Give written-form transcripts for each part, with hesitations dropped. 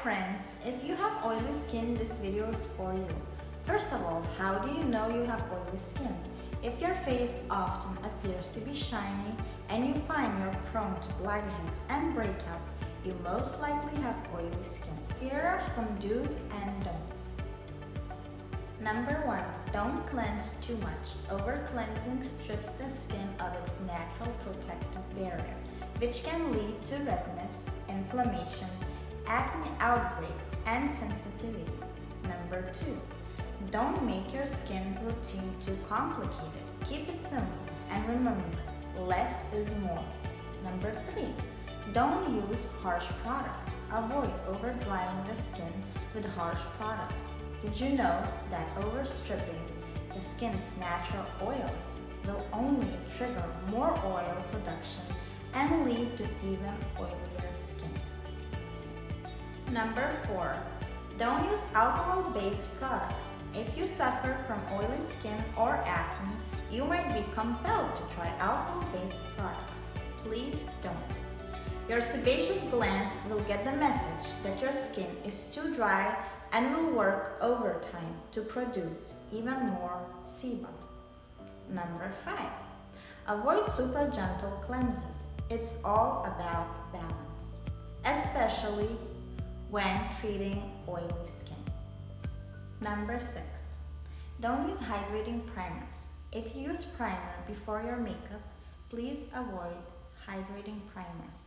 friends, if you have oily skin, this video is for you. First of all, how do you know you have oily skin? If your face often appears to be shiny and you find you're prone to blackheads and breakouts, you most likely have oily skin. Here are some do's and don'ts. Number 1. Don't cleanse too much. Over-cleansing strips the skin of its natural protective barrier, which can lead to redness, inflammation, acne outbreaks, and sensitivity. Number 2. Don't make your skin routine too complicated. Keep it simple and remember, less is more. Number 3. Don't use harsh products. Avoid over-drying the skin with harsh products. Did you know that overstripping the skin's natural oils will only trigger more oil production and lead to even oilier skin? Number 4. Don't use alcohol-based products. If you suffer from oily skin or acne, you might be compelled to try alcohol-based products. Please don't. Your sebaceous glands will get the message that your skin is too dry and will work overtime to produce even more sebum. Number 5. Avoid super gentle cleansers. It's all about balance, especially when treating oily skin. Number 6. Don't use hydrating primers. If you use primer before your makeup, please avoid hydrating primers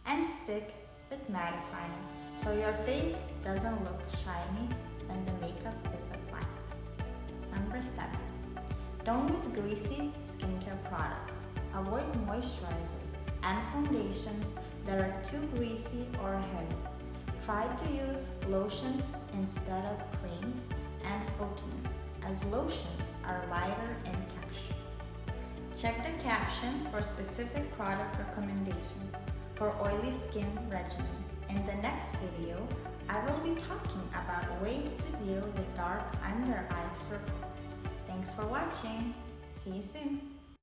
and stick with mattifying so your face doesn't look shiny when the makeup is applied. Number 7. Don't use greasy skincare products. Avoid moisturizers and foundations that are too greasy or heavy. Try to use lotions instead of creams and ointments, as lotions are lighter in texture. Check the caption for specific product recommendations for oily skin regimen. In the next video, I will be talking about ways to deal with dark under eye circles. Thanks for watching. See you soon.